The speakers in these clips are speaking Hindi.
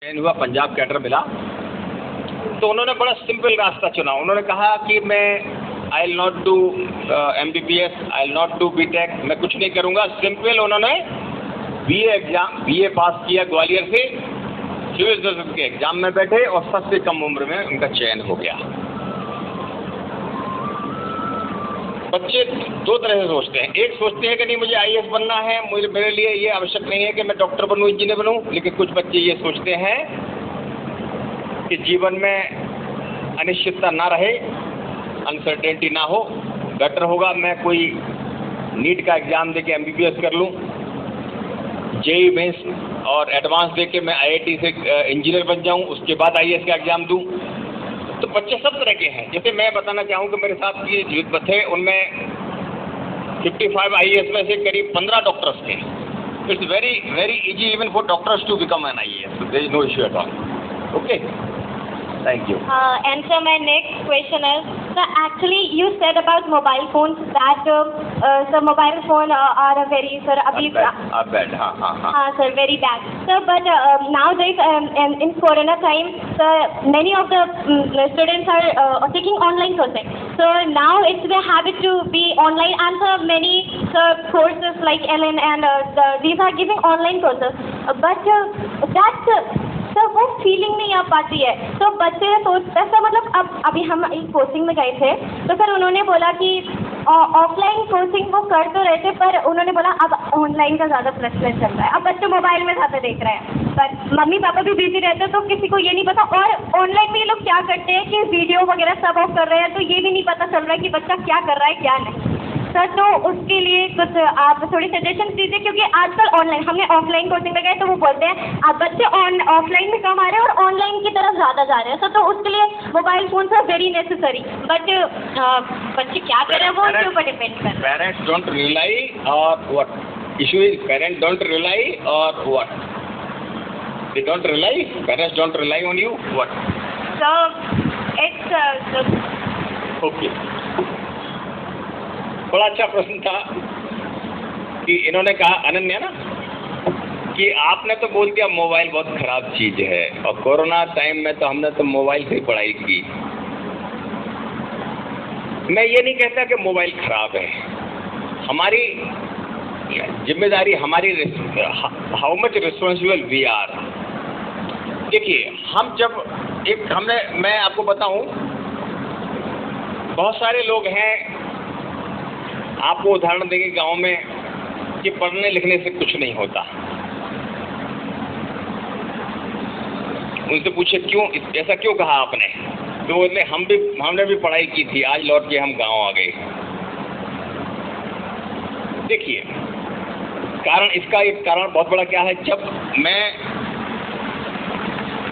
चयन हुआ, पंजाब कैडर मिला, तो उन्होंने बड़ा सिंपल रास्ता चुना। उन्होंने कहा कि मैं I will not do MBBS, I will not do BTech, मैं कुछ नहीं करूँगा। सिंपल उन्होंने BA पास किया ग्वालियर से, सिविल सर्विस के एग्जाम में बैठे और सबसे कम उम्र में उनका चयन हो गया। बच्चे दो तरह से सोचते हैं। एक सोचते हैं कि नहीं मुझे IAS बनना है, मेरे लिए ये आवश्यक नहीं है कि मैं डॉक्टर बनूं, इंजीनियर बनूं। लेकिन कुछ बच्चे ये सोचते हैं कि जीवन में अनिश्चितता ना रहे, अनसर्टेनिटी ना हो, बेटर होगा मैं कोई नीट का एग्ज़ाम दे के MBBS कर लूं, JEE मेंस और एडवांस दे के मैं IIT से इंजीनियर बन जाऊं, उसके बाद IAS का एग्ज़ाम दूं। तो बच्चे सब तरह के हैं। जैसे मैं बताना चाहूँ कि मेरे साथ की युद्ध थे, उनमें 55 IAS में से करीब 15 डॉक्टर्स थे। It's very easy even for doctors to become an IAS, so there is no issue at all. Okay? Thank you. And so my next question is, so actually you said about mobile phones that so mobile phone are very sir bad. Sir, very bad. So but nowadays in corona time, so many of the students are taking online courses. So now it's their habit to be online, and so many courses like LN and these are giving online courses. But sir वो फीलिंग नहीं आ पाती है। तो बच्चे सोचते हैं, मतलब अभी हम एक कोचिंग में गए थे, तो सर उन्होंने बोला कि ऑफलाइन कोचिंग वो कर तो रहे थे, पर उन्होंने बोला अब ऑनलाइन का ज़्यादा प्रचलन चल रहा है, अब बच्चे मोबाइल में ज़्यादा देख रहे हैं, पर मम्मी पापा भी बिजी रहते हैं, तो किसी को ये नहीं पता। और ऑनलाइन में ये लोग क्या करते हैं कि वीडियो वगैरह सब ऑफ कर रहे हैं, तो ये भी नहीं पता चल रहा है कि बच्चा क्या कर रहा है क्या नहीं। सर तो उसके लिए कुछ आप थोड़ी सजेशन दीजिए, क्योंकि आजकल ऑनलाइन, हमने ऑफलाइन कोचिंग में गए तो वो बोलते हैं अब बच्चे ऑफलाइन में कम आ रहे हैं और ऑनलाइन की तरफ ज़्यादा जा रहे हैं। सर तो उसके लिए mobile phone sir very necessary, but बच्चे क्या करें वो उसके ऊपर डिपेंड कर रहे हैं। Parents don't rely or what issue is, parents don't rely or what they don't rely, parents don't rely on you what. Sir it's okay, बड़ा अच्छा प्रश्न था कि इन्होंने कहा, अनन्या ना, कि आपने तो बोल दिया मोबाइल बहुत खराब चीज़ है, और कोरोना टाइम में तो हमने तो मोबाइल से ही पढ़ाई की। मैं ये नहीं कहता कि मोबाइल खराब है, हमारी जिम्मेदारी, हमारी how much responsible we are. देखिए हम जब मैं आपको बताऊं, बहुत सारे लोग हैं, आपको उदाहरण देंगे गांव में, कि पढ़ने लिखने से कुछ नहीं होता। उनसे पूछे क्यों, ऐसा क्यों कहा आपने, तो बोले हमने भी पढ़ाई की थी, आज लौट के हम गांव आ गए। देखिए इसका एक कारण बहुत बड़ा क्या है, जब मैं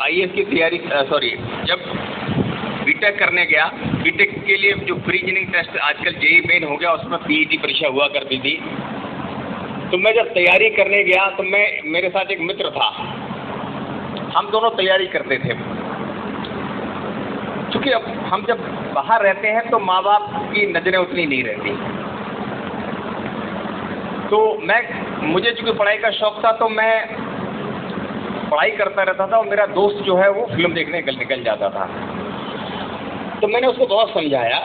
IAS की तैयारी जब BTech करने गया, BTech के लिए जो प्री इंजीनियरिंग टेस्ट आजकल JEE मेन हो गया, उसमें PET परीक्षा हुआ करती थी। तो मैं जब तैयारी करने गया तो मेरे साथ एक मित्र था, हम दोनों तैयारी करते थे। क्योंकि अब हम जब बाहर रहते हैं तो माँ बाप की नज़रें उतनी नहीं रहती, तो मुझे चूँकि पढ़ाई का शौक़ था, तो मैं पढ़ाई करता रहता था, और मेरा दोस्त जो है वो फिल्म देखने निकल जाता था। तो मैंने उसको बहुत समझाया,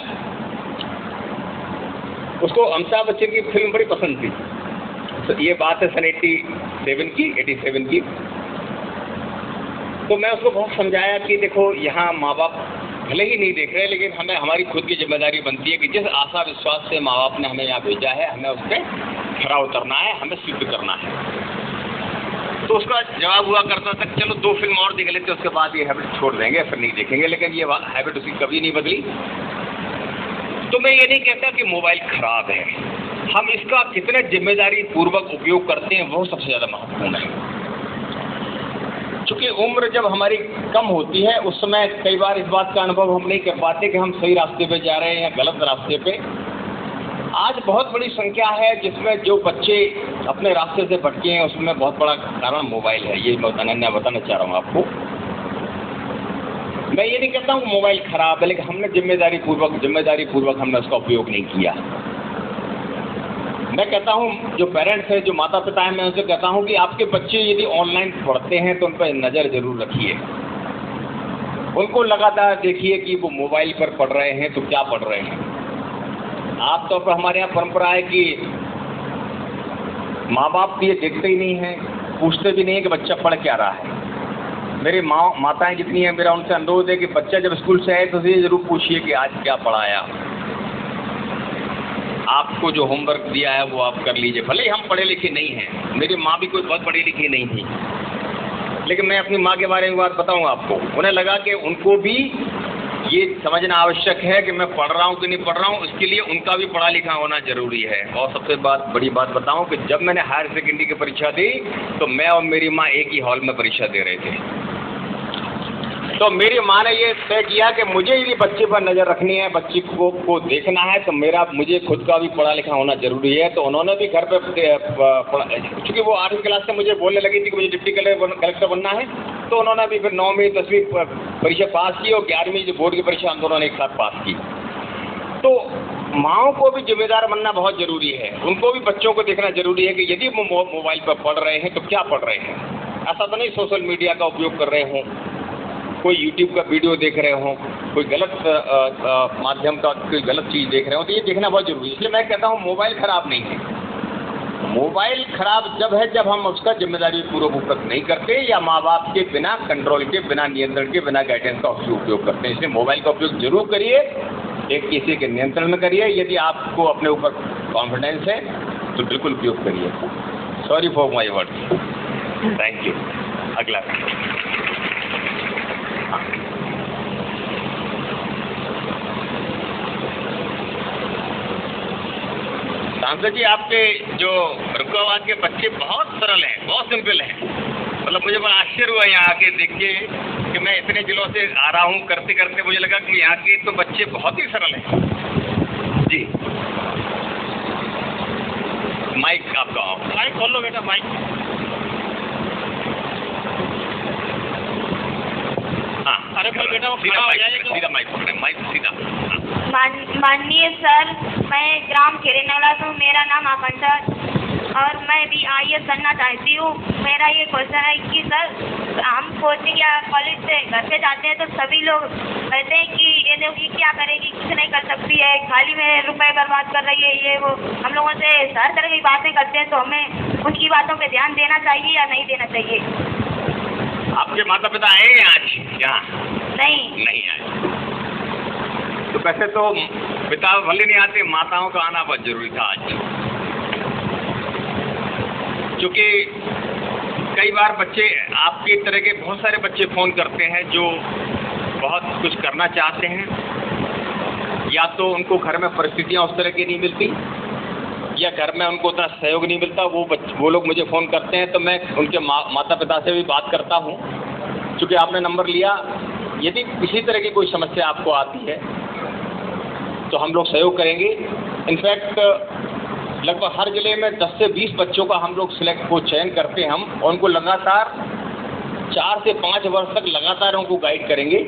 उसको अमिताभ बच्चन की फिल्म बड़ी पसंद थी। तो ये बात है सन 87 की। तो मैं उसको बहुत समझाया कि देखो यहाँ माँ बाप भले ही नहीं देख रहे, लेकिन हमारी खुद की जिम्मेदारी बनती है कि जिस आशा विश्वास से माँ बाप ने हमें यहाँ भेजा है, हमें उस पर खरा उतरना है, हमें सिद्ध करना है। तो उसका जवाब हुआ करता था, चलो 2 फिल्म और देख लेते, उसके बाद ये हैबिट छोड़ देंगे, फिर नहीं देखेंगे। लेकिन ये हैबिट उसकी कभी नहीं बदली। तो मैं ये नहीं कहता कि मोबाइल खराब है, हम इसका कितने जिम्मेदारी पूर्वक उपयोग करते हैं वो सबसे ज़्यादा महत्वपूर्ण है। चूँकि उम्र जब हमारी कम होती है, उस समय कई बार इस बात का अनुभव हम नहीं कर पाते कि हम सही रास्ते पे जा रहे हैं या गलत रास्ते पे। आज बहुत बड़ी संख्या है जिसमें जो बच्चे अपने रास्ते से भटके हैं, उसमें बहुत बड़ा कारण मोबाइल है। ये मैं बताना चाह रहा हूँ आपको। मैं ये नहीं कहता हूँ मोबाइल खराब है, लेकिन हमने जिम्मेदारी पूर्वक हमने उसका उपयोग नहीं किया। मैं कहता हूँ जो पेरेंट्स हैं, जो माता पिता हैं, मैं उनसे कहता हूँ कि आपके बच्चे यदि ऑनलाइन पढ़ते हैं तो उन पर नज़र ज़रूर रखिए। उनको लगातार देखिए कि वो मोबाइल पर पढ़ रहे हैं तो क्या पढ़ रहे हैं। आमतौर पर हमारे यहाँ परंपरा है कि माँ बाप ये देखते ही नहीं हैं, पूछते भी नहीं है कि बच्चा पढ़ क्या रहा है। मेरी माताएं जितनी हैं, मेरा उनसे अनुरोध है कि बच्चा जब स्कूल से आए तो ये ज़रूर पूछिए कि आज क्या पढ़ाया। आपको जो होमवर्क दिया है वो आप कर लीजिए। भले ही हम पढ़े लिखे नहीं हैं, मेरी माँ भी कोई बहुत पढ़ी लिखी नहीं थी, लेकिन मैं अपनी माँ के बारे में बात बताऊँ आपको। उन्हें लगा कि उनको भी ये समझना आवश्यक है कि मैं पढ़ रहा हूँ कि नहीं पढ़ रहा हूँ, इसके लिए उनका भी पढ़ा लिखा होना जरूरी है। और सबसे बड़ी बात बताऊँ कि जब मैंने हायर सेकेंडरी की परीक्षा दी तो मैं और मेरी माँ एक ही हॉल में परीक्षा दे रहे थे। तो मेरी माँ ने ये तय किया कि मुझे यदि बच्चे पर नज़र रखनी है, बच्चे को देखना है, तो मुझे खुद का भी पढ़ा लिखा होना जरूरी है। तो उन्होंने भी घर पर चूँकि वो 8वीं क्लास से मुझे बोलने लगी थी कि मुझे डिप्टी कलेक्टर बनना है, तो उन्होंने भी फिर 9वीं 10वीं परीक्षा पास की और 11वीं जो बोर्ड की परीक्षा हम दोनों ने एक साथ पास की। तो माँओं को भी जिम्मेदार बनना बहुत ज़रूरी है। उनको भी बच्चों को देखना जरूरी है कि यदि वो मोबाइल पर पढ़ रहे हैं तो क्या पढ़ रहे हैं। ऐसा तो नहीं सोशल मीडिया का उपयोग कर रहे हों, कोई यूट्यूब का वीडियो देख रहे हों, कोई गलत माध्यम का कोई गलत चीज़ देख रहे हो, तो ये देखना बहुत जरूरी है। इसलिए मैं कहता हूँ मोबाइल खराब नहीं है। मोबाइल खराब जब है जब हम उसका जिम्मेदारी पूर्वक उपयोग नहीं करते या माँ बाप के बिना कंट्रोल के, बिना नियंत्रण के, बिना गाइडेंस का उपयोग करते हैं। इसलिए मोबाइल का उपयोग जरूर करिए, एक किसी के नियंत्रण में करिए। यदि आपको अपने ऊपर कॉन्फिडेंस है तो बिल्कुल उपयोग करिए। Sorry for my words, thank you. अगला सांसद जी, आपके जो रुकावट के बच्चे बहुत सरल हैं, बहुत सिंपल हैं। मतलब मुझे बड़ा आश्चर्य हुआ यहाँ आके देख के कि मैं इतने जिलों से आ रहा हूँ, करते करते मुझे लगा कि यहाँ के तो बच्चे बहुत ही सरल हैं। जी, माइक आपका ऑफ। माइक खोल लो बेटा, माइक। हाँ, अरे बेटा वो खड़ा हो जाएगा। सीधा माइक पकड़े, माइक सीधा। माननीय सर, मैं ग्राम खेरेनाला से हूँ, मेरा नाम आकांक्षा और मैं भी IAS बनना चाहती हूँ। मेरा ये क्वेश्चन है कि सर, हम कोचिंग या कॉलेज से घर से जाते हैं तो सभी लोग कहते हैं कि ये लोग ये क्या करेगी, कुछ नहीं कर सकती है, खाली में रुपए बर्बाद कर रही है, ये वो। हम लोगों से हर तरह की बातें करते हैं, तो हमें उनकी बातों पर ध्यान देना चाहिए या नहीं देना चाहिए? आपके माता पिता आए हैं आज यहाँ? नहीं आए। तो वैसे तो पिता भले नहीं आते, माताओं का आना बहुत जरूरी था आज, क्योंकि कई बार बच्चे, आपकी तरह के बहुत सारे बच्चे फ़ोन करते हैं जो बहुत कुछ करना चाहते हैं, या तो उनको घर में परिस्थितियाँ उस तरह की नहीं मिलती या घर में उनको उतना सहयोग नहीं मिलता। वो लोग मुझे फ़ोन करते हैं तो मैं उनके माता पिता से भी बात करता हूँ। चूँकि आपने नंबर लिया, यदि किसी तरह की कोई समस्या आपको आती है तो हम लोग सहयोग करेंगे। इनफैक्ट लगभग हर जिले में 10 से 20 बच्चों का हम लोग चयन करते हैं हम, और उनको लगातार 4 से 5 वर्ष तक लगातार उनको गाइड करेंगे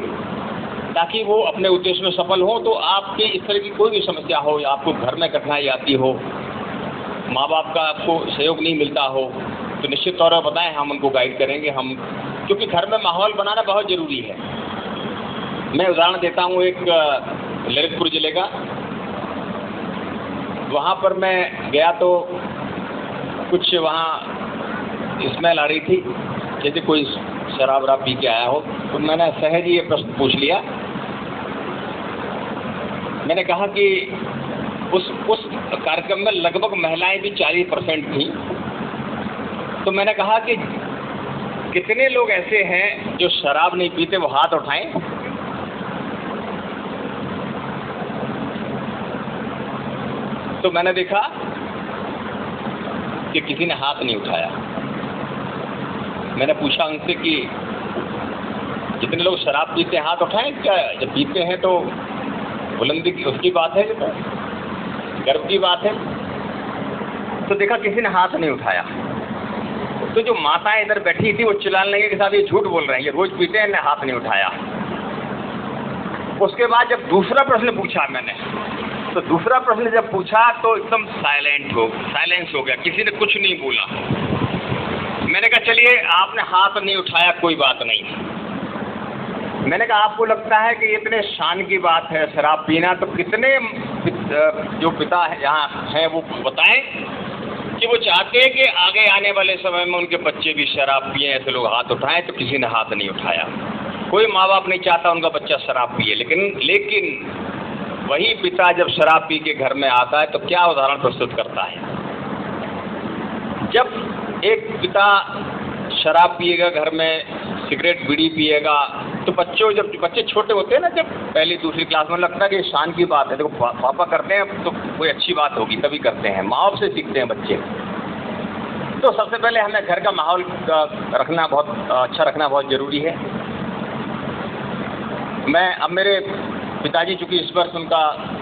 ताकि वो अपने उद्देश्य में सफल हो। तो आपकी इस तरह की कोई भी समस्या हो, या आपको घर में कठिनाई आती हो, माँ बाप का आपको सहयोग नहीं मिलता हो, तो निश्चित तौर पर बताएं, हम उनको गाइड करेंगे। हम, क्योंकि घर में माहौल बनाना बहुत ज़रूरी है। मैं उदाहरण देता हूँ एक ललितपुर जिले का। वहाँ पर मैं गया तो कुछ वहाँ स्मेल आ रही थी, जैसे कोई शराब वराब पी के आया हो। तो मैंने सहज ही ये प्रश्न पूछ लिया। मैंने कहा कि उस कार्यक्रम में लगभग महिलाएं भी 40% थी। तो मैंने कहा कि कितने लोग ऐसे हैं जो शराब नहीं पीते, वो हाथ उठाएं। तो मैंने देखा कि किसी ने हाथ नहीं उठाया। मैंने पूछा उनसे कि जितने लोग शराब पीते हैं हाथ उठाएं क्या? जब पीते हैं तो बुलंदी की उसकी बात है, गर्व की बात है। तो देखा किसी ने हाथ नहीं उठाया। तो जो माताएं इधर बैठी थी वो चिल्लाने लगे कि साहब ये झूठ बोल रहे हैं, ये रोज पीते हैं, हाथ नहीं उठाया। उसके बाद जब दूसरा प्रश्न पूछा मैंने तो दूसरा प्रश्न जब पूछा तो एकदम साइलेंस हो गया, किसी ने कुछ नहीं बोला। मैंने कहा चलिए आपने हाथ नहीं उठाया, कोई बात नहीं। मैंने कहा आपको लगता है कि इतने शान की बात है शराब पीना, तो कितने जो पिता यहाँ हैं वो बताएं कि वो चाहते हैं कि आगे आने वाले समय में उनके बच्चे भी शराब पिए, ऐसे लोग हाथ उठाएं, तो किसी ने हाथ नहीं उठाया। कोई माँ बाप नहीं चाहता उनका बच्चा शराब पिए, लेकिन वही पिता जब शराब पी के घर में आता है तो क्या उदाहरण प्रस्तुत करता है। जब एक पिता शराब पिएगा घर में, सिगरेट बीड़ी पिएगा, तो जब बच्चे छोटे होते हैं ना, जब पहली दूसरी क्लास में, लगता है कि शान की बात है, देखो पापा करते हैं तो कोई अच्छी बात होगी तभी करते हैं, माँ बाप से सीखते हैं बच्चे। तो सबसे पहले हमें घर का माहौल रखना अच्छा रखना बहुत ज़रूरी है। अब मेरे पिताजी चूँकि इस वर्ष उनका